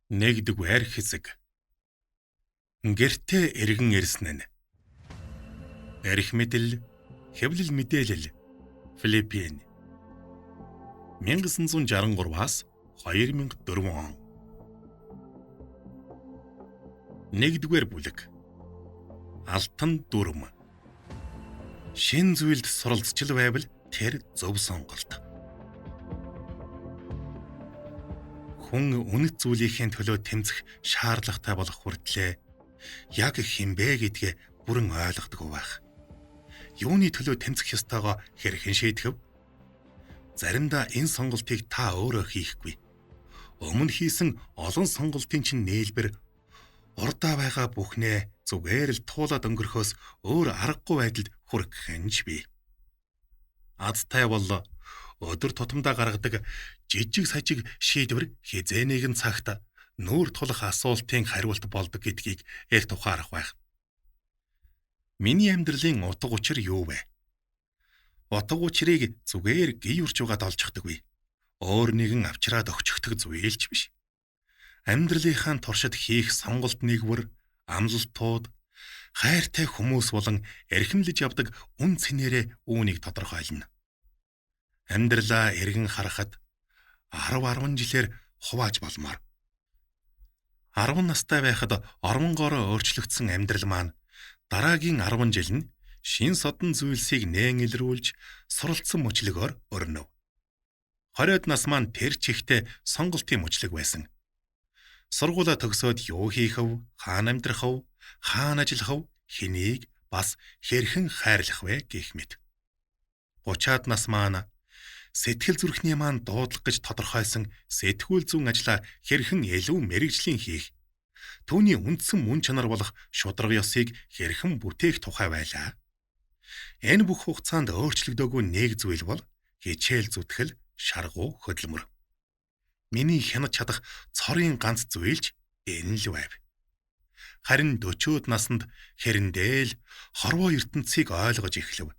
Нэгдүгээр хэсэг. Гэртээ эргэн ирсэн нь. Эрх мэдэл, хэвлэл мэдээлэл. Филиппин 1963-аас 2004 он. Нэгдүгээр бүлэг. Алтан дүрм. Шин зүйлд суралцчил байвал тэр зөв сонголт. Хүн үнэт зүйлийн төлөө тэмцэх шаардлагатай болох хүртлээр яг хинбэ гэдгээ бүрэн ойлгодог байх. Юуны төлөө тэмцэх ёстойгоо хэрхэн шийдэв? Заримдаа энэ сонголтыг та өөрөө хийхгүй. Өмнө хийсэн олон сонголтын чинь нээлбэр урдаа байгаа бүхнээ зүгээр л туулаад өнгөрөхөөс өөр аргагүй байдалд хүрэх нь бий. Азтай бол өдөр тутамдаа гаргадаг жижиг сажиг шийдвэр хизээ нэгэн цагт нүүр тулах асуултын хариулт болдог гэдгийг эрт ухаарах байх. Миний амьдралын утга учир юу вэ? Утга учирыг зүгээр гий урж угаад олжхдаггүй. Өөр нэгэн авчираад өгчөгдөх зүйлч биш. Амьдралынхаа туршид хийх сонголт нэгвэр, амлалтууд, хайртай хүмүүс болон эрхэмлэж явдаг үн цэнээрээ үүнийг тодорхойлно. Амьдралаа эргэн харахад 10 жилээр хувааж болмоор. 10 настай байхад ормонгоороо өөрчлөгдсөн амьдрал маань дараагийн 10 жил нь шин содон зүйлсийг нээн илрүүлж суралцсан мөчлөгөөр өрнөв. 20-од нас маань тэр чихтэй сонголтын мөчлөг байсан. Сургуулаа төгсөөд юу хийх вэ? Хаана амьдрах вэ? Хаана ажиллах вэ? Хэнийг бас хэрхэн хайрлах вэ гэх мэт. 30-аад нас маань сэтгэл зүрхний маань дуудлах гэж тодорхойлсон сэтгүүл зүүн ажлаа хэрхэн илүү мэрэгжлийн хийх, түүний үндсэн мөн чанар болох шударга ёсыг хэрхэн бүтээх тухай байлаа. Энэ бүх хугацаанд өөрчлөгдөөгүй нэг зүйл бол хичээл зүтгэл, шаргуу, хөдөлмөр. Миний хянаж чадах цорын ганц зүйлч энэ л байв. Харин 40-од наснд хэрэндээ л хорвоо ертөнцийг ойлгож эхлэв.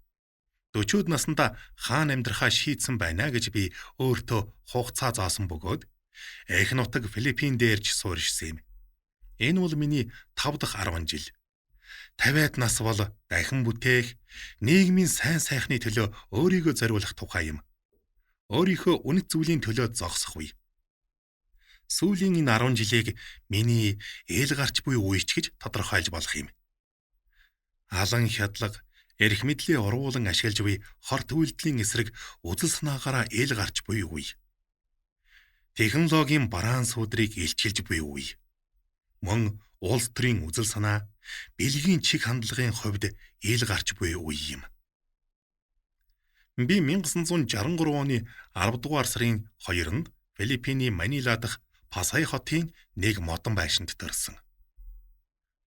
40-од наснда хаана амьдрахаа шийдсэн байна гэж би өөртөө хугацаа заасан бөгөөд эх нутаг Филиппин дээрч суурьшсан юм. Энэ бол миний 5 дахь 10 жил. 50-аад нас бол дахин бүтээх, нийгмийн сайн сайхны төлөө өөрийгөө зориулах тухай юм. Өөрийнхөө үнэт зүйлийн төлөө зогсох үе. Сүүлийн энэ 10 жилийг миний eel гарч буй үеч гэж тодорхойлж болох юм. Алан хядлага, эрх мэдлээ урвуулан ашиглаж буй хорт үйлдэлийн эсрэг үзэл санаагаараа eel гарч буй үе. Технологийн бараан сүудрийг илчилж буй үе. Мөн улс төрийн үзэл санаа, бэлгийн чиг хандлагын хувьд eel гарч буй үе юм. Би 1963 оны 10 дугаар сарын 2-нд Филиппиний Манила дахь Пасай хотын нэг модон байшинд төрсөн.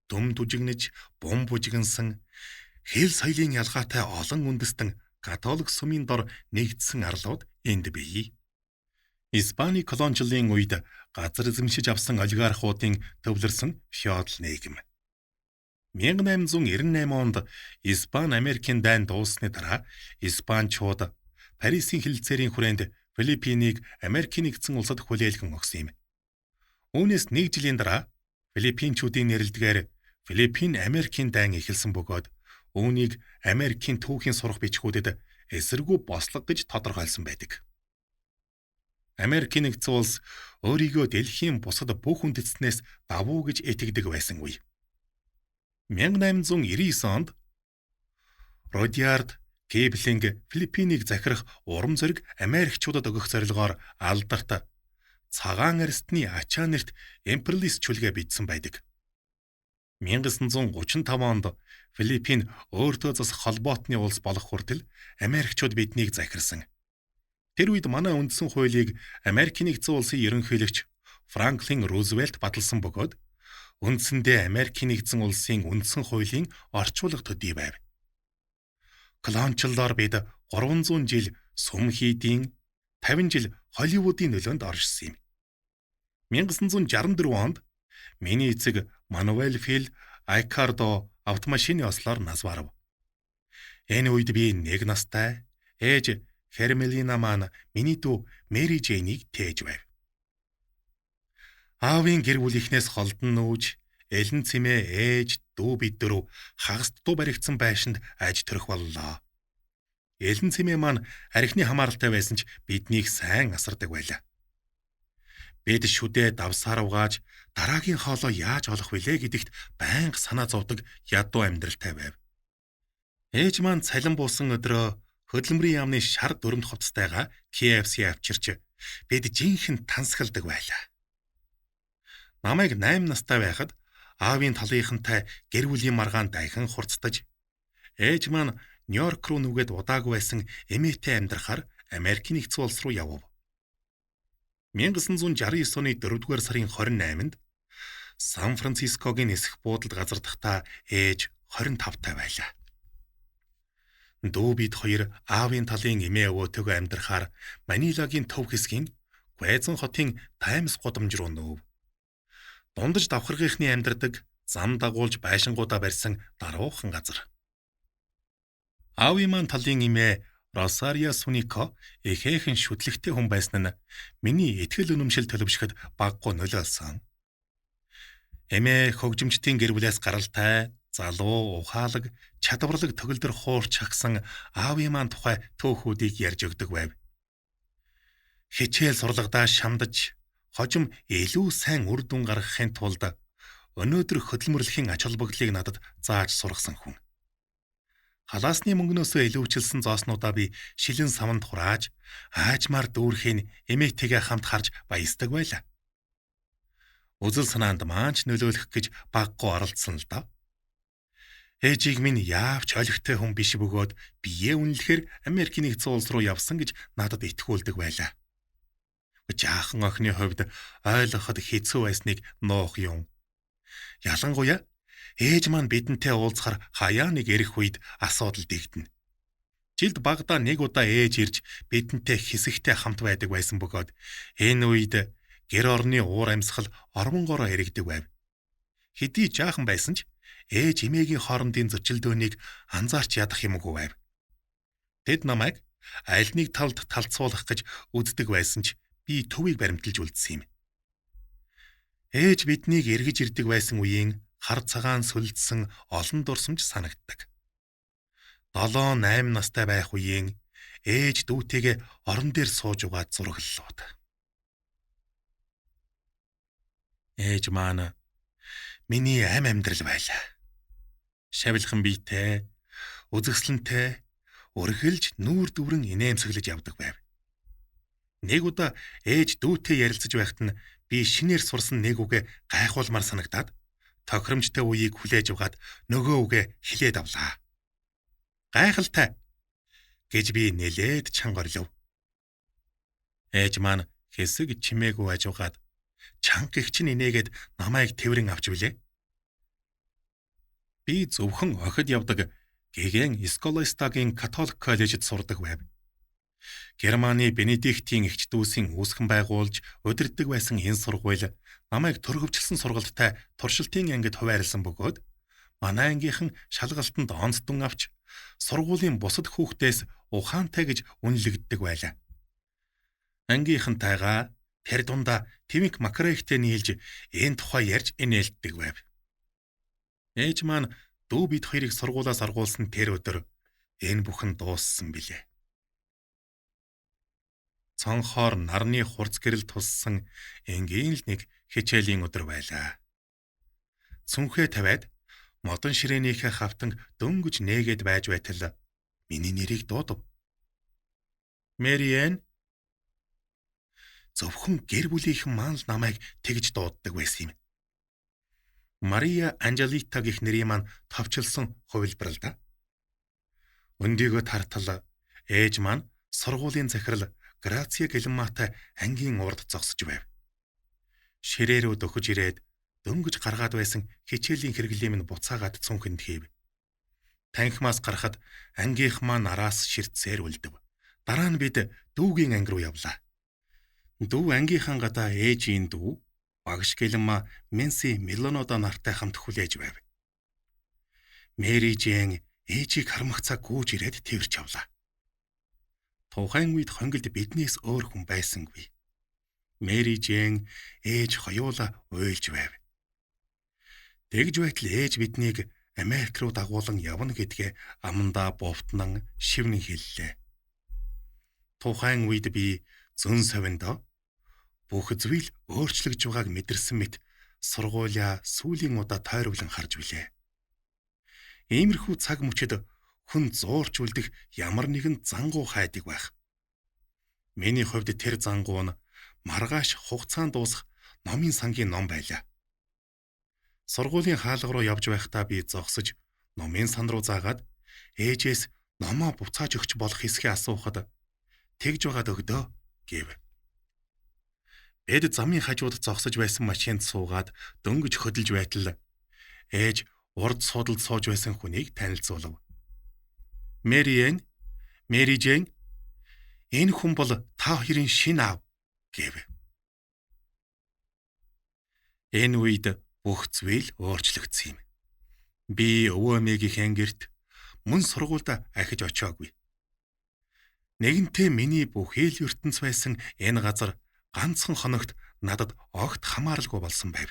Дүм түжигнэж, бум бужигнсан, хэл соёлын ялгаатай олон үндэстэн католик сүмийн дор нэгдсэн арлууд энд бий. Испани колоничлалын үед газар эзэмшиж авсан олигархуудын төвлөрсөн феодал нийгэм. 1898 онд Испани-Америкийн дайн дууссаны дараа Испанчууд Парисын хэлэлцээрийн хүрээнд Филиппинийг Америкийн нэгдсэн улсад хүлээлгэн өгсөн юм. Үүнээс нэг жилийн дараа Филиппинчүүдийн нэрэлдгээр Филиппин-Америкийн дайн эхэлсэн бөгөөд үүнийг Америкийн түүхийн сурах бичгүүдэд эсэргүү бослого гэж тодорхойлсон байдаг. Америкийн нэгдсэн улс өөрийгөө дэлхийн бусад бүх үндэстнээс давуу гэж итгэдэг байсан үе. 1899 онд Рудьярд Киплинг Филиппинийг захирах урам зориг Америкчуудад өгөх зорилгоор алдарт цагаан арстны ачаа нэрт империалист чүлгээ бичсэн байдаг. 1935 онд Филиппин өөртөө засах холбоотны улс болох хүртэл Америкчууд биднийг захирсан. Тэр үед манай үндсэн хуулийг Америкийн нэгдсэн улсын ерөнхийлөгч Франклин Рузвельт баталсан бөгөөд үндсэндээ Америкийн нэгдсэн улсын үндсэн хуулийн орчуулга төдий байв. Колоничлолоор бид 300 жил сүм хийдийн, 50 жил Холливуудын нөлөөнд оршсон юм. 1964 онд миний эцэг Мануэль Фил Айкардо автомашины ослоор нас барав. Энэ үед би 1 настай, ээж Хермелина маань миний дүү Мэри Жэйнийг тээж байв. Аавын гэр бүлийнхнээс холдон нүүж, элен цэмээ ээж, дүү бид дөрөв хагас дутуу баригдсан байшинд аж төрөх боллоо. Элен цэмээ маань архины хамааралтай байсан ч биднийг сайн асардаг байлаа. Бид шүдээ давсаар угааж дараагийн хоолоо яаж олох вүлээ гэдэгт байнга санаа зовдөг ядуу амьдралтай байв. Ээж маань цалин буусан өдрөө хөдөлмөрийн яамны шар дүрмд хувцастайгаа KFC авчирч бид жинхэнэ тансгалдаг байлаа. Намайг 8 настай байхад аавын талынхантай гэр бүлийн маргаан дахин хурцтаж, ээж маань Нью-Йорк руу нүгэд удаагүй байсан эмээтэй амьдрахаар Америкийн нэгдсэн улс руу явв. 1969 оны 4-р сарын 28-нд Сан Францискогийн нисэх буудалд газардахдаа ээж 25 таа байлаа. Дүү бид хоёр аавын талын эмээ өвөөтэйгөө амьдрахаар Манилагийн төв хэсгийн Гуайзан хотын Таймс гудамж руу нөөв. Дундаж давхаргийнхны амьдардаг, зам дагуулж байшингуудаа барьсан даруухан газар. Аавын маань талын эмээ Росарио Сунико ихээхэн шүтлэгтэй хүн байсан нь миний итгэл үнэмшил төлөвшөхөд баггүй нөлөөлсөн. Эмээ хөгжимчдийн гэр бүлээс гаралтай, залуу, ухаалаг, чадварлаг төгөлдөр хуурч хагсан аавын маань тухай төөхүүдийг ярьж өгдөг байв. Хичээл сурлагадаа шамдаж, хожим илүү сайн үр дүн гаргахын тулд өнөөдөр хөдөлмөрлөхийн ач холбогдлыг надад зааж сургасан хүн. Халаасны мөнгнөөсөө илүүчилсэн зооснуудаа би шилэн саманд хурааж, аажмаар дүүрхийн эмээтэйгээ хамт харж баясдаг байлаа. Үзэл санаанд маанч нөлөөлөх гэж баггүй оролцсон л доо. Ээжийг минь яавч олигтой хүн биш бөгөөд бие үнэлэхээр Америкийн нэгдсэн улс руу явсан гэж надад итгүүлдэг байлаа. Жаахан охины хувьд ойлгоход хэцүү байсныг нуух юм. Ялангуяа ээж маань бидэнтэй уулзахаар хаяа нэг ирэх үед асуудал дэгдэнэ. Жилд багадаа нэг удаа ээж ирж бидэнтэй хэсэгтэй хамт байдаг байсан бөгөөд энэ үед гэр орны уур амьсгал ормонгороо эргэдэг байв. Хэдий жаахан байсан ч ээж эмээгийн хоорондын зөрчилдөөнийг анзаарч ядах юмгүй байв. Тэд намайг аль нэг талд талцуулах гэж үздэг байсан ч би төвийг баримталж үлдсэн юм. Ээж биднийг эргэж ирдэг байсан үеийн хар цагаан сүлдсэн олон дурсамж санагддаг. 7-8 настай байх үеийн ээж дүүтэйгээ орон дээр сууж угаад зураглалууд. Ээж маань миний ам амьдрал байлаа. Шавилхан биетэй, үзэсгэлэнтэй, өргөлж нүүр дүврэн инээмсэглэж явдаг байв. Нэг удаа ээж дүүтэй ярилцаж байхад нь би шинээр сурсан нэг үгээ гайхуулмаар санагдаад тохиромжтой үеийг хүлээж угаад нөгөө үгээ хилээд авлаа. Гайхалтай гэж би нэлээд чангарлав. Ээж маань хэсэг чимээгүй ажуугаад чанга гихчин инээгээд намайг тэврэн авч билээ. Би зөвхөн охид явдаг Гэгэн Сколастагийн католик коллежид сурдаг байв. Германы Бенедиктийн эгч дүүсийн үүсгэн байгуулж удирддаг байсан энэ сургууль намайг төрөвчлсөн сургалттай туршилтын ангид хуваарлсан бөгөөд манай ангийнхан шалгалтанд онцдон авч сургуулийн бусад хүүхдээс ухаантай гэж үнэлэгддэг байлаа. Ангийнхантайгаа тэр дундаа Тэмик Макрейхтэй нийлж энэ тухай ярьж инээлддэг байв. Ээж маань дүү бид хоёрыг сургуулаас аргуулсан тэр өдөр энэ бүхэн дууссан билээ. Цонхоор нарны хурц гэрэл туссан энгийн л нэг хичээлийн өдөр байлаа. Цүнхээ тавиад модон ширээнийхээ хавтанг дөнгөж нээгээд байж байтал миний нэрийг дуудав. Мэриэн. Зөвхөн гэр бүлийнхэн маань л намайг тэгж дууддаг байсан юм. Мария Анжелита гэх нэрийн маань товчлсон хувилбарал да. Өндийгөө тартал ээж маань сургуулийн захирал Грация Гэлмаатай ангийн урд зогсож байв. Ширээ рүү дөхөж ирээд дөнгөж гаргаад байсан хичээлийн хэрэглээ минь буцаагаад цүнхэнд хийв. Танхимаас гарахад ангийнх маань араас ширтсээр үлдэв. Дараа нь бид дүүгийн анги руу явлаа. Дүү ангийнхан гадаа ээжийн дүү багш Гэлма Менси Милонодо нартай хамт хүлээж байв. Мэри Жен ээжийг хармах цаг гүйж ирээд тэрч явлаа. Тухайн үед хонгилд биднээс өөр хүн байсангүй. Мэри Жэйн ээж хоёулаа уйлж байв. Тэгж байтал ээж биднийг Америк руу дагуулan явна гэдгээ амандаа бовтнон шивнэн хэллээ. Тухайн үед би зөн совиндоо бүх зүйл өөрчлөгдөж байгааг мэдэрсэн мэт сургуулиа сүүлийн удаа тойрволон харж билээ. Иймэрхүү цаг мөчид хүн зуурч үлдэх ямар нэгэн зангуу хайдаг байх. Миний хувьд тэр зангуу нь маргааш хугацаанд дуусах номын сангийн ном байлаа. Сургуулийн хаалга руу явж байхдаа би зогсож номын сан руу заагаад ээжээс номоо буцааж өгч болох хэсгээ асуухад тэгж байгаад өгдөө гэв. Бид замын хажууд зогсож байсан машинд суугаад дөнгөж хөдөлж байтал ээж урд судалд сууж байсан хүнийг танилцуулав. Мэри Жэйн, энэ хүн бол та хоёрын шинэ аав гэв. Энэ үед бүх зүйл өөрчлөгдсөн юм. Би өвөө эмээгийнхээ гэрт мөн сургуульд ахиж очиагүй. Нэгэнтээ миний бүх ил ертөнц байсан энэ газар ганцхан хоногт надад огт хамааралгүй болсон байв.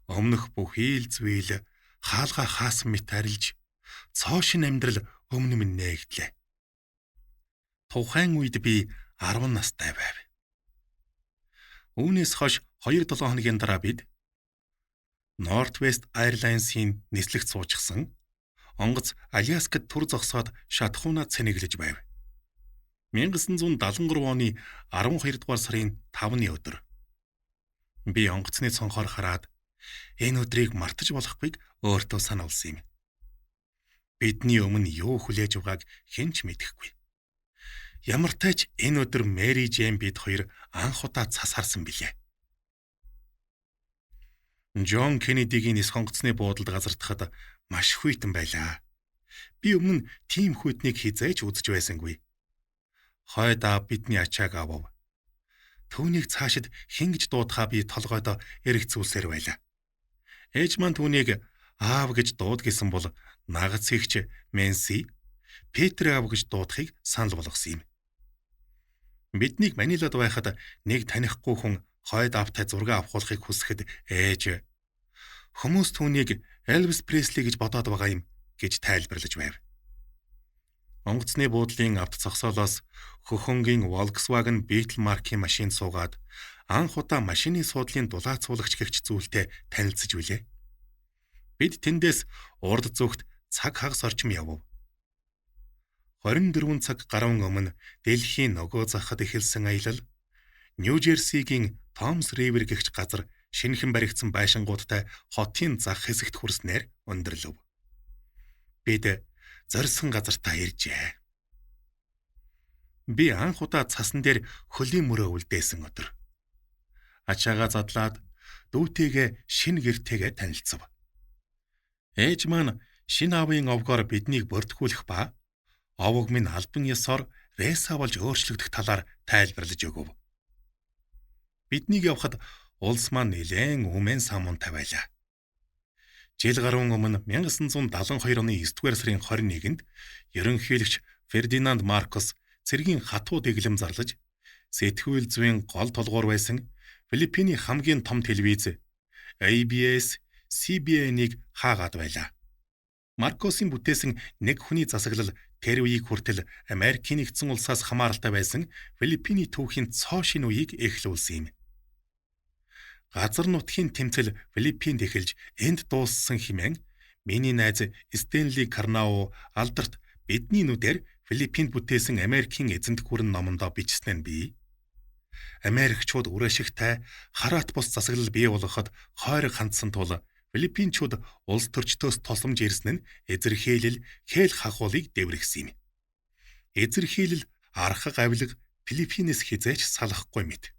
Өмнөх бүх ил зүйл хаалга хаасан мэт арилж цоошин амьдрал өмнө минь нээгдлээ. Тухайн үед би 10 настай байв. Үүнээс хойш 2-7 хоногийн дараа бид Northwest Airlines-ийн нислэгт суучсан онгоц Аляскад түр зогсоод шатхуунаа цэнэглэж байв. 1973 оны 12 дугаар сарын 5-ны өдөр. Би онгоцны цонхоор хараад энэ өдрийг мартаж болохгүйг өөртөө сануулсан юм. Бидний өмнө юу хүлээж байгааг хэн ч мэдэхгүй. Ямар ч энэ өдөр Мэри Жэйн бид хоёр анх удаа цас харсан билээ. Джон Кеннедигийн нис хонгоцны буудалд газардахад маш хүйтэн байлаа. Би өмнө нь тийм хүйтнийг хизээж үзэж байсангүй. Хойдоо бидний ачааг авав. Түүнийг цаашид хингэж дуудахаа би толгойдоо эргэцүүлсээр байлаа. Ээж маань түүнийг аав гэж дууд гэсэн бол нагац ихч Менси Петр аав гэж дуудахыг санал болгосон юм. Биднийг Манилад байхад нэг танихгүй хүн хойд автай зураг авахуулахыг хүсэхэд ээж хүмүүс түүнийг Элвис Пресли гэж бодоод байгаа юм гэж тайлбарлаж байв. Онгоцны буудлын авто зогсоолоос хөхөнгийн Volkswagen Beetle маркийн машинд суугаад анх удаа машины суудлын дулаацуулагч гэгч зүйлтэй танилцж билээ. Бид тэндээс урд зүгт цаг хагас орчим явв. 24 цаг гаруй өмнө Дэлхийн нөгөө захад эхэлсэн аялал Нью-Жерсигийн Томс Ривер гэгч газар шинэхэн баригдсан байшингуудтай хотын зах хэсэгт хүрснээр өндөрлөв. Бид зорьсон газартаа иржээ. Би анх удаа цасан дээр хөлийн мөрөө үлдээсэн өдөр. Ачаагаа задлаад дүүтэйгээ шинэ гэртээгээ танилцав. Ээж маань шинэ аавын овгоор биднийг бүртгүүлэх ба овог минь албан ёсоор рейсаа болж өөрчлөгдөх талаар тайлбарлаж өгөв. Биднийг явахад улс маань нэлээн үмэн самуунтай байлаа. Жил гаруй өмнө 1972 оны 9-р сарын 21-нд ерөнхийлөгч Фердинанд Маркос цэргийн хатуу дэглэм зарлаж сэтгүүл зүйн гол толгуур байсан Филиппиний хамгийн том телевиз ABS-CBN-ыг хаагаад байлаа. Маркосын бүтээсэн нэг хүний засаглал тэр үеийг хүртэл Америкийн нэгдсэн улсаас хамааралтай байсан Филиппиний түүхийн цоо шинэ үеийг эхлүүлсэн юм. Газар нутгийн тэмцэл Филиппинд эхэлж энд дууссан хэмээн миний найз Стенли Карнау алдарт бидний нүдээр Филиппинд бүтээсэн Америкийн эзэнт гүрэн номондоо бичсэн нь бий. Америкчууд үрээшигтэй хараат бус засаглал бий болгоход хойрог хандсан тул Филиппинчууд улс төрчдөөс тосомж ирсэн нь эзэрхийлэл хээл хахуулыг дэврэгсэн юм. Эзэрхийлэл архаг авилга Филиппинээс хизээч салахгүй мэт.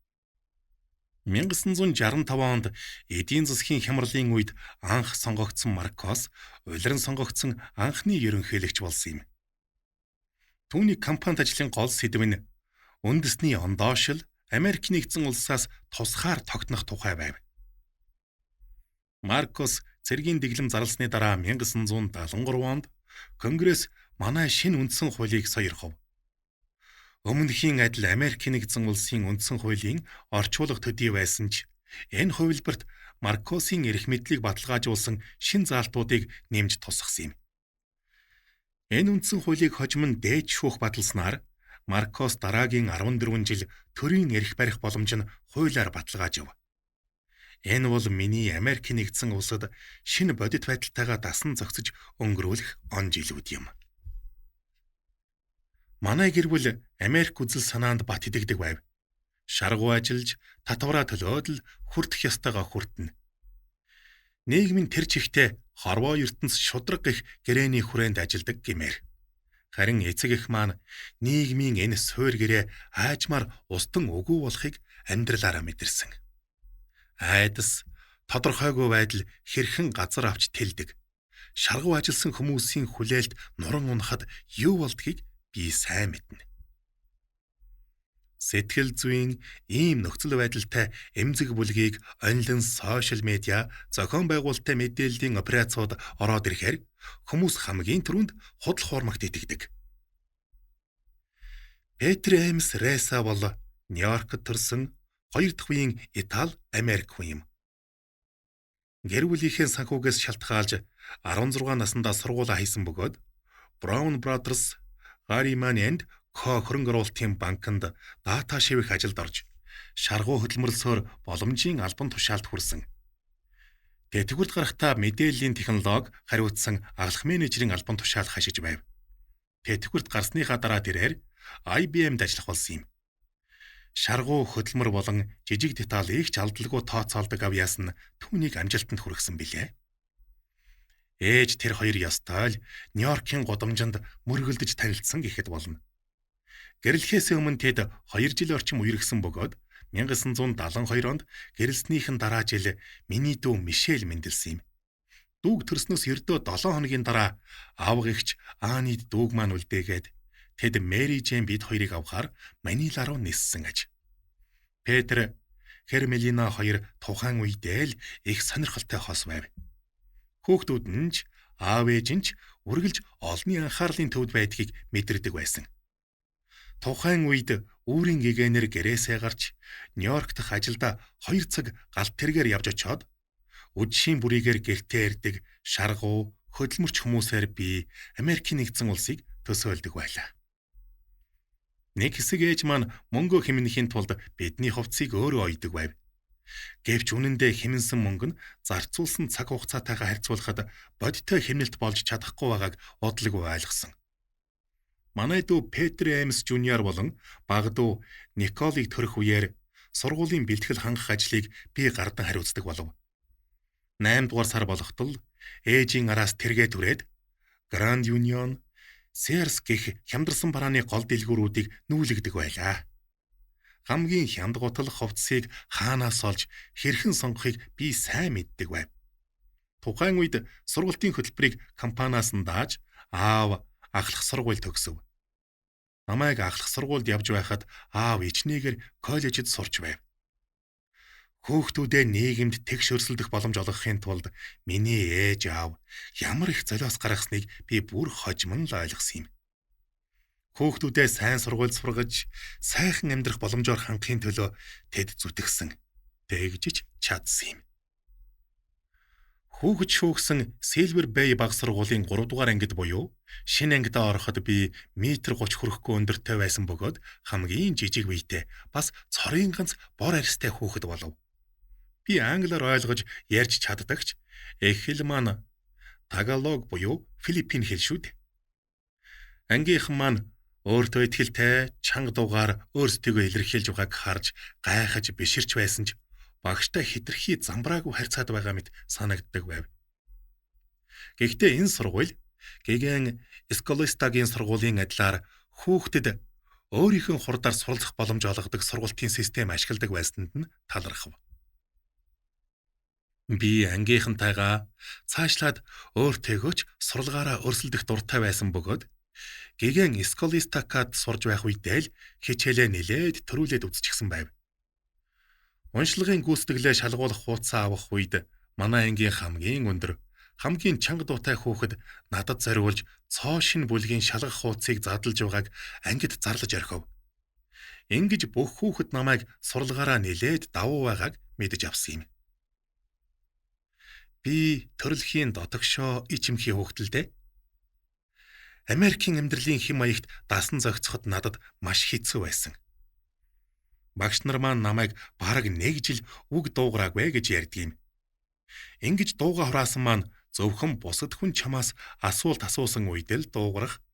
1965 онд эдийн засгийн хямралын үед анх сонгогдсон Маркос улиран сонгогдсон анхны ерөнхийлөгч болсон юм. Түүний кампанит ажлын гол сэдэв нь үндэсний ондоошил Америк нэгдсэн улсаас тусгаар тогтнох тухай байв. Маркос цэргийн дэглэм зарлсны дараа 1973 онд Конгресс манай шинэ үндсэн хуулийг сойрхов. Өмнөхийн адил Америк нэгдсэн улсын үндсэн хуулийн орчуулга төдий байсан ч энэ хувилбарт Маркосын эрх мэдлийг баталгаажуулсан шин заалтуудыг нэмж тусгасан юм. Энэ үндсэн хуулийг хожим нь дээд шүүх баталснаар Маркос дараагийн 14 жил төрийн эрх барих боломж нь хуулиар баталгаажив. Энэ бол миний Америк нэгдсэн улсад шинэ бодит байдалтайгаа дасан зохицож өнгөрүүлэх он жилүүд юм. Манай гэр бүл Америк үзэл санаанд бат идэгдэг байв. Шаргуу ажиллаж, татвараа төлөөд л хүртэх ёстойгоо хүртэнэ. Нийгмийн тэр чигтээ хорвоо ертөнц шудраг гэх гэрээний хүрээнд ажилдаг гэмээр. Харин эцэг эх маань нийгмийн энэ суур гэрээ аажмаар устан үгүй болохыг амьдралаараа мэдэрсэн. Айдас тодорхойгүй байдал хэрхэн газар авч тэлдэг. Шаргуу ажилласан хүмүүсийн хүлээлт нуран унахад юу болдгийг би сайн мэднэ. Сэтгэл зүйн ийм нөхцөл байдалтай эмзэг бүлгийг онлайн сошиал медиа зохион байгуулалттай мэдээллийн операцууд ороод ирэхээр хүмүүс хамгийн түрүүнд худал хуурмагт итгэдэг. Петр Эмс Реса бол Нью-Йоркт төрсөн 2 дахь үеийн Итали Америк хүн юм. Гэр бүлийнхээ санхүүгээс шалтгаалж 16 наснда сургуулаа хийсэн бөгөөд Brown Brothers, Harriman and Co хөрөнгө оруулалтын банкнд дата шивэх ажилд орж шаргуу хөдөлмөрлсөөр боломжийн албан тушаалд хүрсэн. Тэтгэврт гарахдаа мэдээллийн технологи хариуцсан аглах менежерийн албан тушаал хашиж байв. Тэтгэврт гарсныхаа дараа тэрээр IBM-д ажиллах болсон юм. Шаргуу хөдөлмөр болон жижиг деталь их ч алдалгүй тооцоолдог авьяас нь түүнийг амжилтанд хүргэсэн билээ. Ээж тэр хоёр ёстой л Нью-Йоркийн гудамжинд мөргөлдөж танилцсан гэхэд болно. Гэрлэхээс өмнө тэд 2 жил орчим үерхсэн бөгөөд 1972 онд гэрэлснийхэн дараа жил миний дүү Мишель мэндэлсэн юм. Дүүг төрснөөс ердөө 7 хоногийн дараа аав эгч Анид дүүг маань үлдээгээд тэд Мэри Жейн бид хоёрыг авахаар Манила руу ниссэн аж. Петр, Хермелина хоёр тухайн үедээ л их сонирхолтой хос байв. Хүүхдүүд нь ч аав ээж нь ч үргэлж олонний анхаарлын төвд байдгийг мэдэрдэг байсан. Тухайн үед үүрийн гэгээнээр гэрээсээ гарч Нью-Йорк дахь ажилдаа 2 цаг галт тэргээр явж очоод үдшийн бүрийгээр гэртээ ирдэг шаргуу хөдөлмөрч хүмүүсээр би Америк нэгдсэн улсыг төсөөлдөг байлаа. Нэг хэсэг ээж маань мөнгө хэмнэхийн тулд бидний хувцсыг өөрөө ойдог байв. Гэвч үнэндээ хэмнсэн мөнгө нь зарцуулсан цаг хугацаатайгаа харьцуулахад бодиттой хэмнэлт болж чадахгүй байгааг удлаг ойлгосон. Манай дүү Петр Эмс Жуниор болон баг дүү Николыг төрөх үеэр сургуулийн бэлтгэл хангах ажлыг би гардан хариуцдаг болов. 8 дугаар сар болохтол ээжийн араас тэргээ түрээд Grand Union, Sears гэх хямдарсан барааны гол дэлгүүрүүдийг нүүлгдэг байлаа. Хамгийн хямдгуутал хувцсыг хаанаас олж хэрхэн сонгохыг би сайн мэддэг байв. Тухайн үед сургалтын хөтөлбөрийг компаниас нь дааж аав ахлах сургууль төгсөв. Намайг ахлах сургуульд явж байхад аав ичнээгээр коллежид сурч байв. Хүүхдүүдээ нийгэмд тэгш өрсөлдөх боломж олгохын тулд миний ээж аав ямар их золиос гаргасныг би бүр хожим нь л ойлгосон юм. Хүүхдүүдээ сайн сургуульд сургаж, сайхан амьдрах боломжоор хангахын төлөө тэд зүтгэсэн. Тэгжиж чадсан юм. Хүүхэд шүүгсэн Silver Bay баг сургуулийн 3 дугаар ангид буюу шинэ ангидаа ороход би 1.30 м хүрэхгүй өндөртэй байсан бөгөөд хамгийн жижиг биетэй бас цорын ганц бор арьстай хүүхэд болов. Би англиар ойлгож ярьж чаддагч эх хэл маань Тагалог буюу Филиппин хэл шүү дээ. Ангийнхан маань өөртөө итгэлтэй чанга дуугаар өөрсдийгөө илэрхийлж байгааг харж гайхаж биширч байсан ч багштай хитрхи замбраагүй харьцаад байгаа мэт санагддаг байв. Гэхдээ энэ сургууль гэгэн Сколистагийн сургуулийн адилаар хүүхдэд өөрийнх нь хурдаар суралцах боломж олгодог сургалтын систем ашигладаг байсанд нь талархав. Би ангийнхантайгаа цаашлаад өөртөөгөө ч сурлагаараа өрсөлдөх дуртай байсан бөгөөд гэгэн Сколистакад сурж байх үедээ л хичээлээ нэлээд төрүүлээд үзчихсэн байв. Уншлагын гүйцэтгэлээ шалгуулах хуудасаа авах үед манай ангийн хамгийн өндөр, хамгийн чанга дуутай хүүхэд надад зориулж цоо шин бүлгийн шалгах хуудсыг задлж байгааг ангид зарлаж орхив. Ингэж бүх хүүхэд намайг сурлагаараа нэлээд давуу байгааг мэдэж авсан юм. Би төрөлхийн дотогшоо ичимхий хүүхдэлтэй. Америкийн амьдралын хэм маягт дасан зохицоход надад маш хэцүү байсан. Багш нар маань намайг бараг 1 жил үг дуугараагүй гэж ярьдаг юм. Ингэж дууга хураасан маань зөвхөн бусад хүн чамаас асуулт асуусан үед л дуугарах,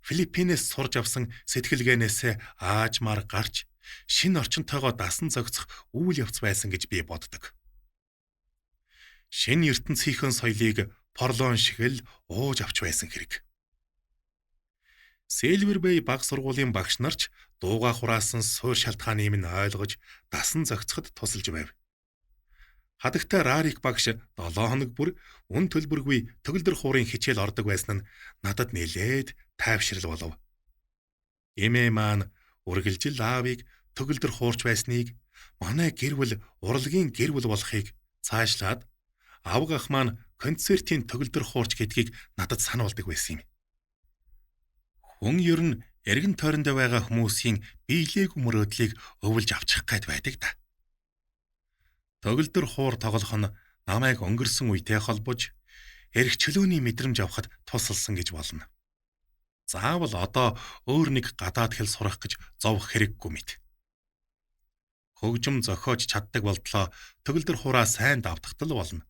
Филиппинээс сурж авсан сэтгэлгээнээс аажмаар гарч шинэ орчинтойгоо дасан зохицох үйл явц байсан гэж би боддог. Шинэ ертөнцийн соёлыг Порлон шиг л ууж авч байсан хэрэг. Silver Bay баг сургуулийн багш нарч дууга хураасан суурь шалтгааныг минь ойлгож дасан зохицоход тусалж байв. Хадагтай Рарик багш 7 хоног бүр үн төлбөргүй төгөлдөр хуурын хичээл ордог байсан нь надад нэлээд тайвшрал болов. Эмээ маань үргэлжил аавыг төгөлдөр хуурч байсныг, манай гэр бүл урлагийн гэр бүл болохыг цаашлаад авг ах маань концертийн төгөлдөр хуурч гэдгийг надад сануулдаг байсан юм. Хүн ер нь эргэн тойронд байгаа хүмүүсийн биелээгүй мөрөөдлийг өвлж авчих гээд байдаг да. Төгөлдөр хуур тоглох нь намайг өнгөрсөн үетэй холбож эрх чөлөөний мэдрэмж авахд тусалсан гэж болно. Заавал одоо өөр нэг гадаад хэл сурах гэж зовох хэрэггүй мэт. Хөгжим зохиож чаддаг болтлоо төгөлдөр хураа сайн давтахтал болно.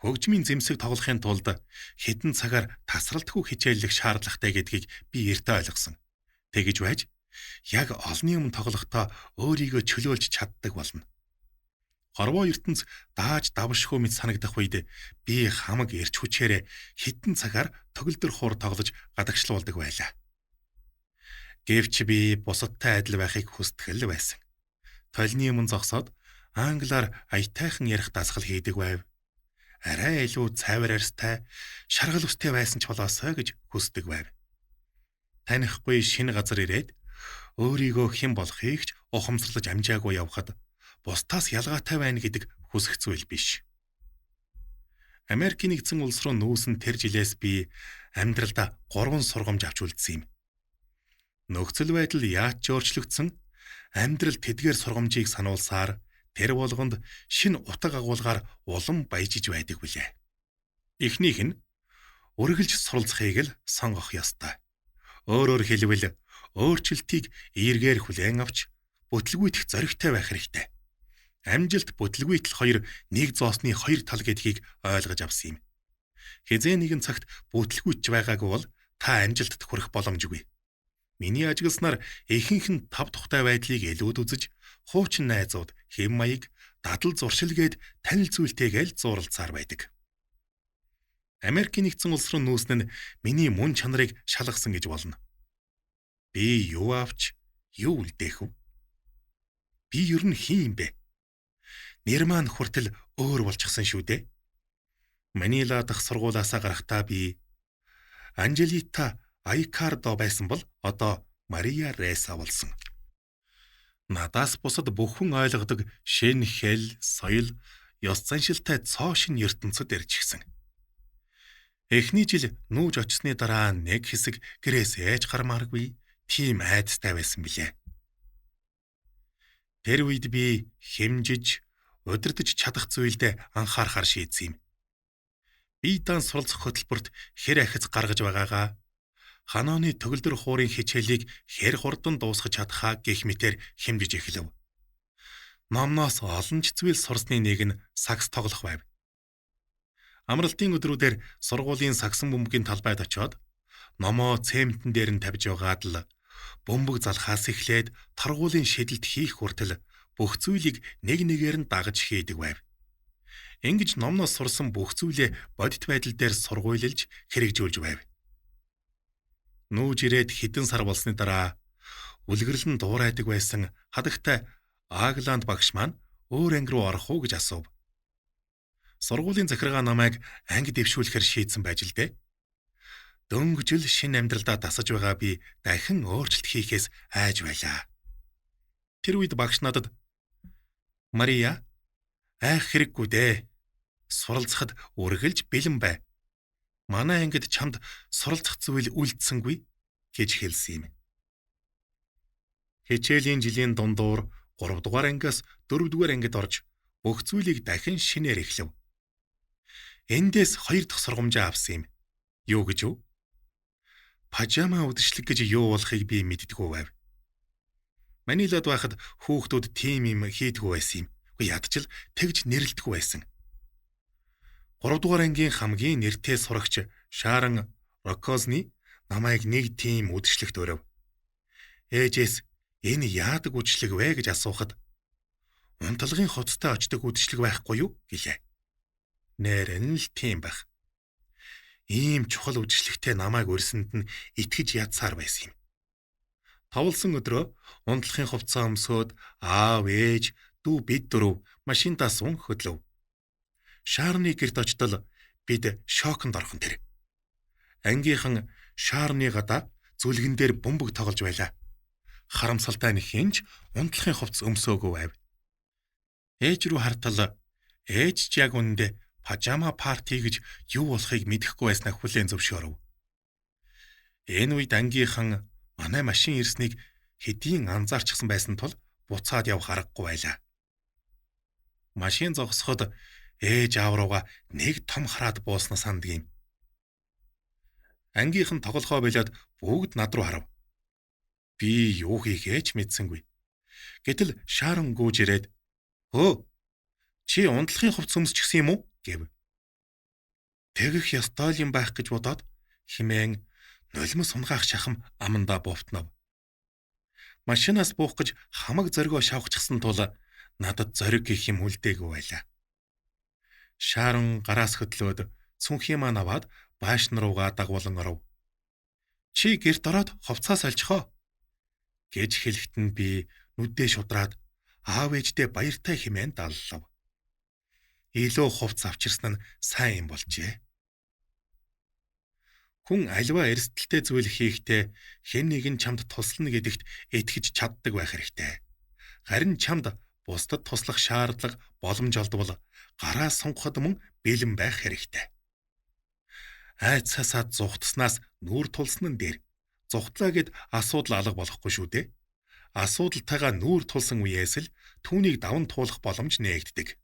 Хөгжмийн зэмсэг тоглохын тулд хэдэн цагаар тасралтгүй хичээллэх шаардлагатай гэдгийг би эртээ ойлгосон. Тэгэж байж яг олонний өмнө тоглохдоо өөрийгөө чөлөөлж чаддаг болно. Хорвоо ертөнц дааж давшгүй мэт санагдах үед би хамаг эрч хүчээрээ хэдэн цагаар төгөлдөр хуур тоглож гадагшлуулдаг байлаа. Гэвч би бусадтай адил байхыг хүсдэг л байсан. Толны өмнө зогсоод англиар аятайхан ярих дасгал хийдэг байв. Арай илүү цайвар арьстай, шаргал үстэй байсан ч болоосоо гэж хүсдэг байв. Танихгүй шинэ газар ирээд өөрийгөө хэн болохыг ч ухамсарлаж амжаагүй явхад бусдаас ялгаатай байна гэдэг хүсэх зүйл биш. Америкийн нэгдсэн улс руу нүүсэн тэр жилээс би амьдралдаа 3 сургамж авч үлдсэн юм. Нөхцөл байдал яаж ч өөрчлөгдсөн, амьдрал тэдгээр сургамжийг сануулсаар тэр болгонд шинэ утга агуулгаар улам баяжиж байдаг билээ. Эхнийх нь үргэлж суралцахыг л сонгох ёстой. Өөрөөр хэлбэл өөрчлөлтийг эергээр хүлээн авч бүтлгүйдэх зоригтой байх хэрэгтэй. Амжилт бүтлгүйтэл хоёр нэг зоосны хоёр тал гэдгийг ойлгож авсан юм. Хизээ нэгэн цагт бүтлгүйч байгаагүй бол та амжилтад хүрэх боломжгүй. Миний ажигласнаар ихэнх нь тав тухтай байдлыг илүүд үзэж, хуучин найзууд, хэм маяг, дадал зуршилгээд танил зүйлтэйгээл зуралцаар байдаг. Америкийн нэгдсэн улс руу нүүсэн нь миний мөн чанарыг шалгасан гэж болно. Би юу авч, юу үлдээх вэ? Би ер нь хин юм бэ? Нэр маань хүртэл өөр болчихсон шүү дээ. Манила дахь сургуулаасаа гарахдаа би Анжелита Айкардо байсан бол одоо Мария Реса болсон. Надаас бусад бүх хүн ойлгодог шинэ хэл, соёл, ёс заншилтай цоо шинэ ертөнцөд ирчихсэн. Эхний жил нүүж очсны дараа нэг хэсэг гэрээс ээж гармааргүй тийм айдастай байсан билээ. Тэр үед би хэмжиж, удирдах чадах зүйлдээ анхаарахар шийдсэн юм. Бие даан суралцах хөтөлбөрт хэр ахиц гаргаж байгаагаа, ханооны төгөлдөр хуурын хичээлийг хэр хурдан дуусгаж чадхаа гэх мэтээр хэмжиж эхлэв. Номноос олон зүйл сурсны нэг нь сакс тоглох байв. Амралтын өдрүүдээр сургуулийн саксан бөмбөгийн талбайд очиод номоо цементэн дээр нь тавьж байгаад л бөмбөг залхаас эхлээд торгуулийн шидэлд хийх хүртэл бүх зүйлийг нэг нэгээр нь дагаж хийдэг байв. Ингэж номноос сурсан бүх зүйлээ бодит байдал дээр сургуйлж хэрэгжүүлж байв. Нүүж ирээд хэдэн сар болсны дараа үлгэрлэн дуурайдаг байсан хадагтай Агланд багш маань өөр анги руу орох уу гэж асуув. Сургуулийн захиргаа намайг анги дэвшүүлэхээр шийдсэн байж л дээ. Дөнгөжл шинэ амьдралдаа дасаж байгаа би дахин өөрчлөлт хийхээс айж байлаа. Тэр үед багш надад "Мария, айх хэрэггүй дээ. Суралцахад үргэлж бэлэн бай. Манай ангид чамд суралцах зүйл үлдсэнгүй" гэж хэлсэн юм. Хичээлийн жилийн дундуур 3 дугаар ангиас 4 дугаар ангид орж бүх зүйлийг дахин шинээр эхлэв. Эндээс 2 дахь сургамжаа авсан юм. Юу гэж вэ? Пажама үдшилэг гэж юу болохыг би мэддэггүй байв. Манилад байхад хүүхдүүд тийм юм хийдэггүй байсан юм. Ядчил тэгж нэрлэдэггүй байсан. 3 дугаар ангийн хамгийн нэртэй сурагч Шаран Рокозны намайг нэг тийм үдшилэгт өрөв. Ээжээс энэ яадаг үдшилэг вэ гэж асуухад унтлагын хувцастай очдог үдшилэг байхгүй юу гэлээ. Нэрэн л тийм байх. Ийм чухал үдшилэгтэй намайг өрсөнд нь итгэж ядсаар байсан юм. Тавлсан өдрөө унтлагын хувцас өмсөөд аав, ээж, дүү бид дөрөв машинтаа сун хөдлөв. Шарны гэрт очтол бид шоконд орхон тэр. Ангийнхан Шарны гадаа зүлгэн дээр бөмбөг тоглож байлаа. Харамсалтай нь хинч унтлагын хувцас өмсөөгүй байв. Ээж рүү хартал ээж ч яг үнэндээ пажама парти гэж юу болохыг мэдэхгүй байснаа хүлээн зөвшөөрөв. Энэ үед ангийнхан манай машин ирснийг хэдийн анзаарчихсан байсан тул буцаад явах аргагүй байлаа. Машин зогсоход ээж аав руугаа нэг том хараад бууснаа санддаг юм. Ангийнхан тоглохоо болоод бүгд над руу харав. Би юу хийхээч мэдсэнгүй. Гэтэл Шаран гүйж ирээд "Хөө, чи унтлагын хувцас өмсчихсэн юм уу?" гэв. Тэгэх ёстой юм байх гэж бодоод химэн нулимс унгаах шахам амандаа бовтнов. Машинаас буух гэж хамаг зоригоо шавхчихсан тул надад зориг гэх юм үлдээгүй байлаа. Шаран гараас хөдлөөд цүнхий маань аваад баашн руугаа дагуулan оров. "Чи гэрт ороод хувцас олчихоо" гэж хэлэхэд нь би нүдээ шудраад аав ээждээ баяртай хэмээн даллав. Илүү хувцас авчирсан нь сайн юм болжээ. Хүн альва эрсдэлтэй зүйл хийхдээ хэн нэгэн чамд туслана гэдэгт итгэж чаддаг байх хэрэгтэй. Харин чамд бусдад туслах шаардлага боломж олдвол гараа сунгахад мөн бэлэн байх хэрэгтэй. Айцаасаа зүхтснаас нүүр тулсан нь дээр. Зүхтлаа гэд асуудал алга болохгүй шүү дээ. Асуудалтайгаа нүүр тулсан үеэс л түүнийг даван туулах боломж нээгддэг.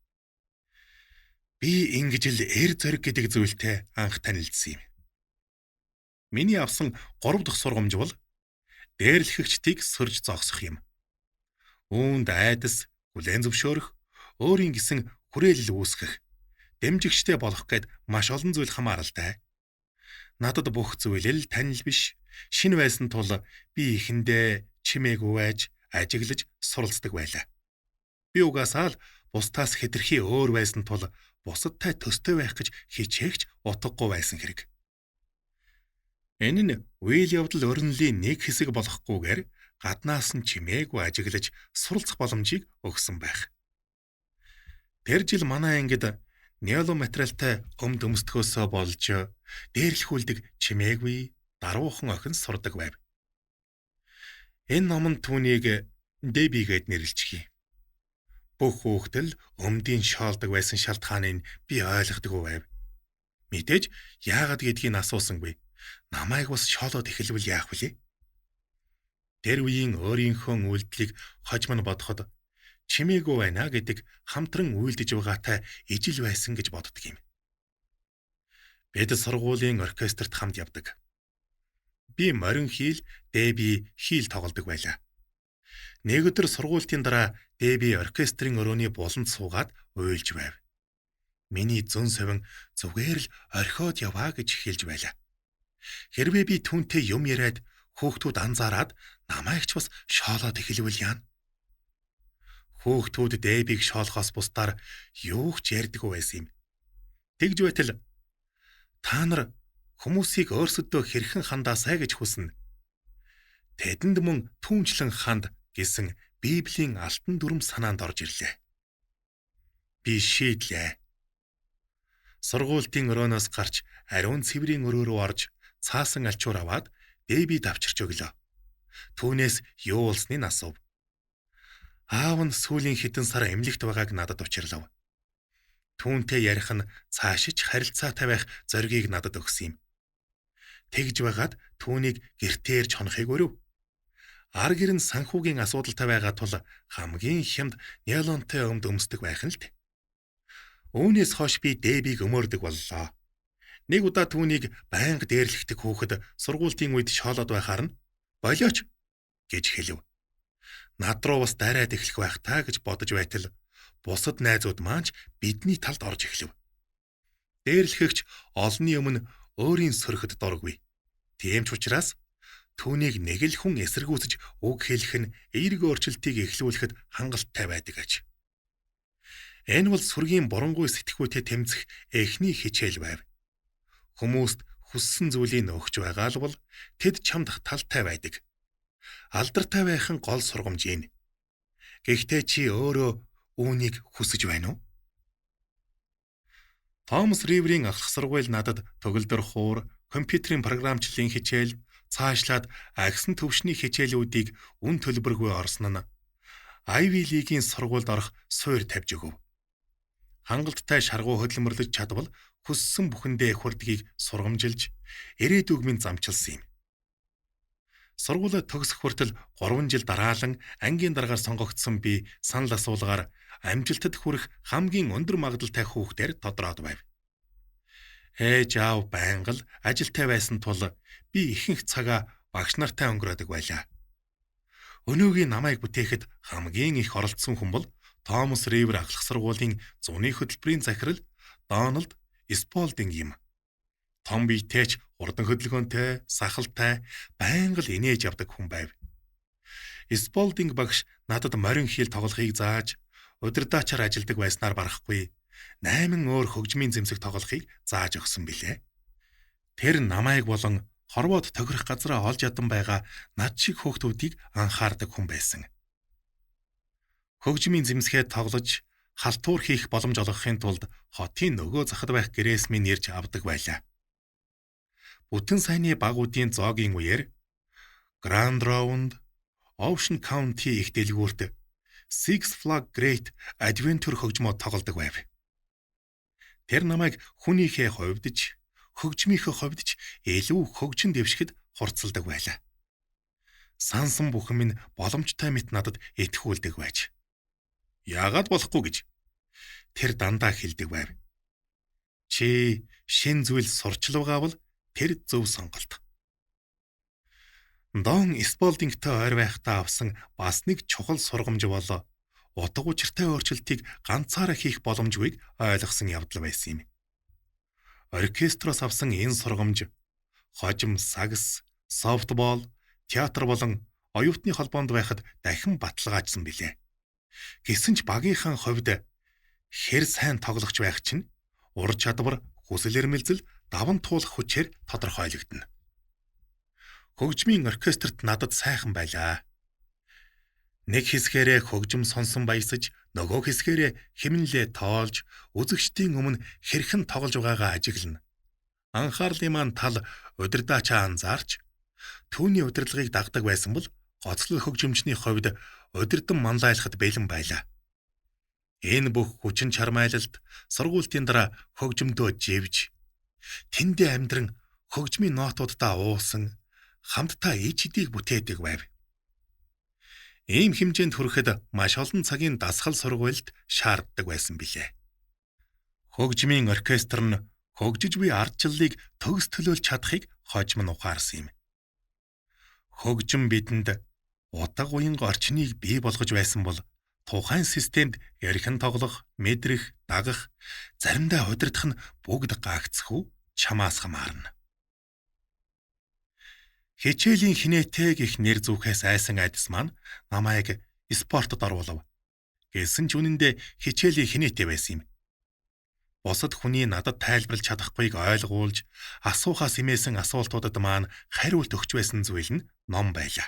Би ингэж л эр зориг гэдэг зүйлтэй анх танилцсан юм. Миний авсан 3 дахь сургамж бол дээрлэхэгчдийг сөрж зогсох юм. Үүнд айдас, хүлээн зөвшөөрөх, өөрийн гэсэн хүрээлэл үүсгэх, дэмжигчтэй болох гэд маш олон зүйл хамааралтай. Надад бүх зүйл л танил биш. Шинэ байсан тул би ихэндээ чимээгүй байж, ажиглаж суралцдаг байлаа. Би угаасаа л бусдаас хэтэрхий өөр байсан тул бусадтай төстэй байх гэж хичээгч утгагүй байсан хэрэг. Энэ нь үйл явдал өрнөлийн нэг хэсэг болохгүйгээр гаднаас нь чимээгүй ажиглаж суралцах боломжийг өгсөн байх. Тэр жил манай ангид неоло материалтай өмд өмсдгөөсөө болж дээрлэхүүлдэг чимээгүй даруухан охин сурдаг байв. Энэ номонд түүнийг Дэби гэд нэрлэдэг юм. Бүх хүүхдэл өмдийн шоолдог байсан шалтгааныг би ойлгодоггүй байв. Мэдээж яагаад гэдгийг асуусангүй. Намайг бас шоолоод эхэлвэл яах вүлээ? Тэр үеийн өөрийнхөө үйлдэлийг хожим нь бодоход чимээгүй байна гэдэг хамтран үйлдэж байгаатай ижил байсан гэж боддог юм. Бид сургуулийн оркестрт хамт явдаг. Би морин хийл, Дэби хийл тоглодог байлаа. Нэг өдөр сургуулийн дараа Дэби оркестрийн өрөөний буланд суугаад уйлж байв. Миний зөн совин зүгээр л орхиод яваа гэж хэлж байлаа. Хэрвээ би түүнтэй юм яриад хүүхдүүд анзаараад намайг ч бас шоолоод эхэлвэл яана. Хүүхдүүд Дэбиг шоолохоос бусдаар юу ч ярьдаггүй байсан юм. Тэгж байтал та нар хүмүүсийг өөрсөдөө хэрхэн хандаасай гэж хүснэ. Тэдэнд мөн түүнчлэн ханд гэсэн Библийн алтан дүрм санаанд орж ирлээ. Би шийдлээ. Сургуулийн өрөөнөөс гарч ариун цэврийн өрөө рүү орж цаасан альчуур аваад Дэбид авчирч өглөө. Түүнээс юу болсныг асуув. Аав нь сүүлийн хэдэн сар эмнэлэгт байгааг надад учирлав. Түүнтэй ярих нь цаашиж харилцаатай байх зоригийг надад өгсөн юм. Тэгж байгаад түүнийг гэртээр чонохыг өрөв. Ар гэр нь санхүүгийн асуудалтай байгаа тул хамгийн хямд нялонтой өмд өмсдөг байх нь л дээ. Үүнээс хойш би Дэбиг өмөрдөг боллоо. Нэг удаа түүнийг байнга дээрлэхдэг хүүхэд сургуулийн үед шоолоод байхаар нь болооч гэж хэлв. Над руу бас дараад эхлэх байх та гэж бодож байтал бусад найзууд маань бидний талд орж эхлэв. Дээрлэхэгч олонний өмнө өөрийн сөрөхөд дурггүй. Тийм ч учраас түүнийг нэг л хүн эсэргүүцэж үг хэлэх нь эерэг өөрчлөлтийг эхлүүлэхэд хангалттай байдаг аж. Энэ бол сүргийн бурангүй сэтгхүүтэй тэмцэх эхний хичээл байв. Хүмүүст хүссэн зүйлийг өгч байгаа л бол тэд чамд талтай байдаг. Алдартай байх нь гол сургамж юм. Гэхдээ чи өөрөө үүнийг хүсэж байна уу? Томас Риверийн ахлах сургууль надад төгөлдөр хуур, компьютерийн програмчлалын хичээл, цаашлаад агсан төвшний хичээлүүдийг үн төлбөргүй орсон нь Ivy League-ийн сургуульд орох суурь тавьж өгөв. Хангалттай шаргуу хөдөлмөрлөж чадвал хүссэн бүхэндээ хүрдгийг сургамжилж, ирээдүг минь замчилсан юм. Сургуулаа төгсөх хүртэл 3 жил дараалан ангийн дараагаар сонгогдсон би санал асуулгаар амжилтад хүрэх хамгийн өндөр магадлалтай хүүхдээр тодроод байв. Ээж аав байнга л ажилтай байсан тул би ихэнх цагаа багш нартай өнгөрөөдөг байлаа. Өнөөгийн намайг бүтээхэд хамгийн их оролцсон хүн бол Томас Ривер ахлах сургуулийн зуны хөтөлбөрийн захирал Дональд Сполдинг юм. Том биетэйч урдан хөдөлгөөнтэй, сахалтай, байнга л инээж явдаг хүн байв. Сполдинг багш надад морин хил тоглохыг зааж, удирдаачаар ажилдаг байснаар барахгүй 8 өөр хөгжмийн зэмсэг тоглохыг зааж өгсөн билээ. Тэр намайг болон хорвоод тохирох газараа олж ядан байгаа над шиг хүүхдүүдийг анхаардаг хүн байсан. Хөгжмийн зэмсгээ тоглож, халтуур хийх боломж олгохын тулд хотын нөгөө захад байх гэрээс минь ирж авдаг байлаа. Бүтэн сайнны багуудын зоогийн үеэр Grand Round, Ocean County их дэлгүүрт Six Flags Great Adventure хөгжмөө тоглодог байв. Тэр намайг хүнийхээ хувьдж, хөгжмийнхээ хувьдж илүү хөгжин дэвшгэд хурцлдаг байлаа. Сансан бүхэн минь боломжтой мэт надад итгүүлдэг байж. Яагаад болохгүй гэж тэр дандаа хэлдэг байв. Чи шин зүйл сурчлуугаа бол тэр зөв сонголт. Дон Сполдингтой ойр байхдаа авсан бас нэг чухал сургамж болоо утга учиртай өөрчлөлтийг ганцаараа хийх боломжгүйг ойлгосон явдал байсан юм. Оркестроос авсан энэ сургамж хожим, сагс, софтбол, театр болон оюутны холбоонд байхад дахин баталгаажсан билээ. Гэсэн ч багийнхаа хувьд хэр сайн тоглогч байх чинь ур чадвар, хүсэл эрмэлзэл даван туулах хүчээр тодорхойлогдно. Хөгжмийн оркестрт надад сайхан байлаа. Нэг хэсгээрээ хөгжим сонсон баясаж, нөгөө хэсгээрээ хэмнэлээ тоолж, үзэгчдийн өмнө хэрхэн тоглож байгаагаа ажиглана. Анхаарлын маань тал удирдаачаа анзаарч, түүний удирдлагыг дагдаг байсан бол гоцлол хөгжимчний хувьд удирдан манлайлахад бэлэн байлаа. Энэ бүх хүчин чармайлалд сургуулийн дараа хөгжмөдөө живж, тэндээ амьдран хөгжмийн нотуудаа уусан, хамтдаа ичдийг бүтээдэг байв. Ийм хэмжээнд хүрэхэд маш олон цагийн дасгал сургуульд шаарддаг байсан билээ. Хөгжмийн оркестр нь хөгжиж буй ардчлалыг төгс төлөөлж чадахыг хожим нь ухаарсан юм. Хөгжим бидэнд утга уянга орчныг бий болгож байсан бол тухайн системд ярих нь тоглох, мэдрэх, дагах, заримдаа удирдах нь бүгд гагцхүү чамаас хамаарна. Хичээлийн хинээтэй гих нэр зүхээс айсан айдас маань намайг спортод оруулав. Гэсэн ч үнэндээ хичээлийн хинээтэй байсан юм. Бусад хүний надад тайлбарлаж чадахгүйг ойлгуулж, асуухаас имээсэн асуултуудад маань хариулт өгч байсан зүйл нь ном байлаа.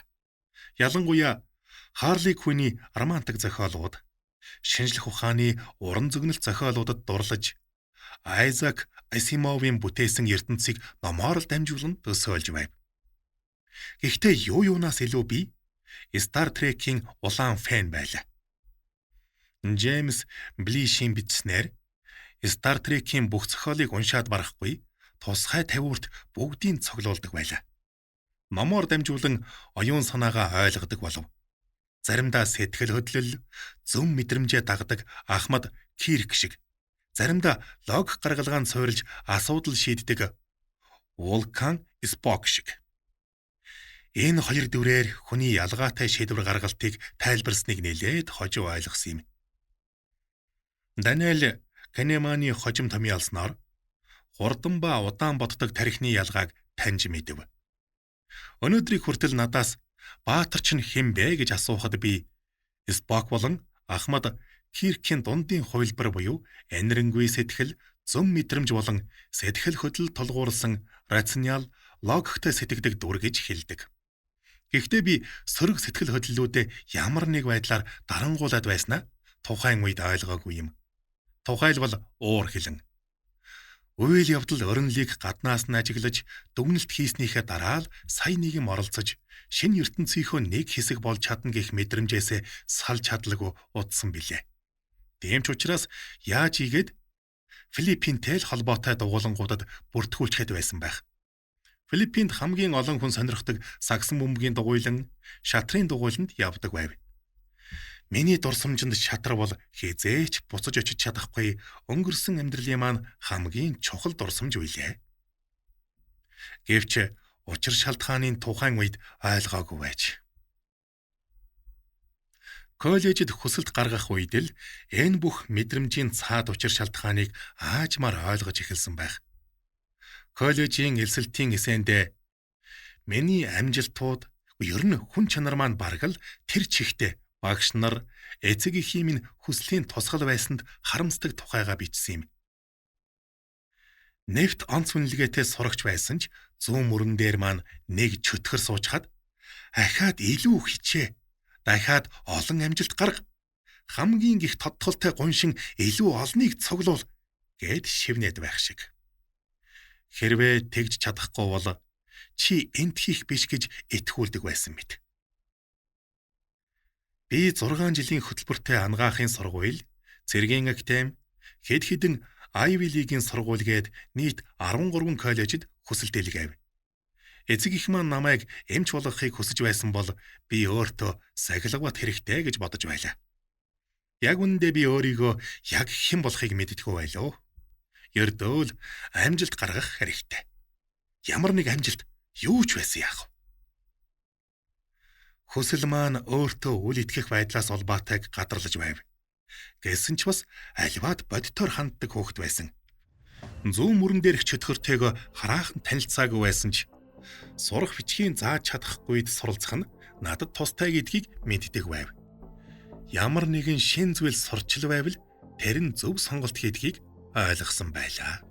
Ялангуяа Харли Квинний романтик зохиолууд, шинжлэх ухааны уран зөгнөлт зохиолуудад дурлаж, Айзек Асимовын бүтээсэн ертөнцийг номоор л дамжуулан төсөөлж байв. Гэхдээ юунаас илүү би Star Trek-ийн улаан фэн байлаа. Джеймс Блишийн бичснээр Star Trek-ийн бүх зохиолыг уншаад барахгүй тусгай тавиурт бүгдийг цуглуулдаг байлаа. Номоор дамжуулан оюун санаагаа ойлгодог болов. Заримдаа сэтгэл хөдлөл, зөв мэдрэмжээ дагдаг Ахмад Кирк шиг, заримдаа логик гаргалгаанд суурилж асуудал шийддэг Вулкан Спок шиг. Энэ хоёр дүрээр хүний ялгаатай шийдвэр гаргалтыг тайлбарсныг нэлээд хожим ойлгосон юм. Даниэл Канеманы хожим томьёолсноор хурдан ба удаан боддог тархины ялгааг таньж мэдэв. Өнөөдрийг хүртэл надаас баатар чинь хэн бэ гэж асуухад би Спок болон Ахмад Киркийн дундын хувилбар буюу энэрэнгүй сэтгэл, зөв мэдрэмж болон сэтгэл хөдлөл тулгуурласан рационал, логиктой сэтгэдэг дүр гэж хэлдэг. Гэхдээ би сөрөг сэтгэл хөдлөлүүдээ ямар нэг байдлаар дарангуулад байснаа тухайн үед ойлгоогүй юм. Тухайлбал уур хилэн. Үйл явдал өрнөлийг гаднаас нь ажиглаж дүгнэлт хийснийхээ дараа л сая нэгэн оролцож шинэ ертөнцийнхөө нэг хэсэг болж чадна гэх мэдрэмжээсээ салж чадлагүй удсан билээ. Тийм ч учраас яаж ийгээд Филиппинтэй л холбоотой дугуулангуудад бүртгүүлчихэд байсан байх. Филиппинд хамгийн олон хүн сонирхдог сагсан бөмбөгийн дугуйлан, шатрын дугуйланд явдаг байв. Миний дурсамжинд шатар бол хизээч буцаж очиж чадахгүй өнгөрсөн амьдралын маань хамгийн чухал дурсамж үйлээ. Гэвч учир шалтгаанын тухайн үед ойлгоогүй байж. Коллежид хүсэлт гаргах үед л энэ бүх мэдрэмжийн цаад учир шалтгааныг аажмаар ойлгож эхэлсэн байх. Коллежийн элсэлтийн эсэндээ миний амжилтууд ер нь хүн чанар маань бараг л тэр чихтэй багш нар эцэг эхийн минь хүслийн тусгал байсанд харамсдаг тухайга бичсэн юм. Нефт онц үнэлгээтэй сурагч байсан ч зүүн мөрөн дээр маань нэг чөтгөр суучхад ахаад илүү хичээ, дахиад олон амжилт гарга, хамгийн их тодтолтой гуншин илүү олныг цуглуул гэд шивнээд байх шиг. Хэрвээ тэгж чадахгүй бол чи энт хийх биш гэж итгүүлдэг байсан мэт. Би 6 жилийн хөтөлбөртэй анагаахын сургууль, цэргийн академи, хэд хэдэн Ivy League-ийн сургуульгээд нийт 13 коллежид хүсэлтэлэг авь. Эцэг их маань намайг эмч болгохыг хүсэж байсан бол би өөртөө сахилгават хэрэгтэй гэж бодож байлаа. Яг үүндээ би өөрийгөө яг хэн болохыг мэддэггүй байлоо. Ердөөл амжилт гаргах хэрэгтэй. Ямар нэг амжилт юу ч байсан яах вэ? Хүсэл маань өөртөө үл итгэх байдлаас улбаатайг гадарлаж байв. Гэсэн ч бас альваад бодитоор ханддаг хүүхэд байсан. Зүүн мөрөн дээрх чөтгөртэйгөө хараахан танилцаагүй байсан ч сурах бичгийн зааж чадахгүйд суралцах нь надад тустай гэдгийг мэддэг байв. Ямар нэгэн шин зүйл сурчил байвал тэр нь зөв сонголт хийдгийг ойлгосон байлаа.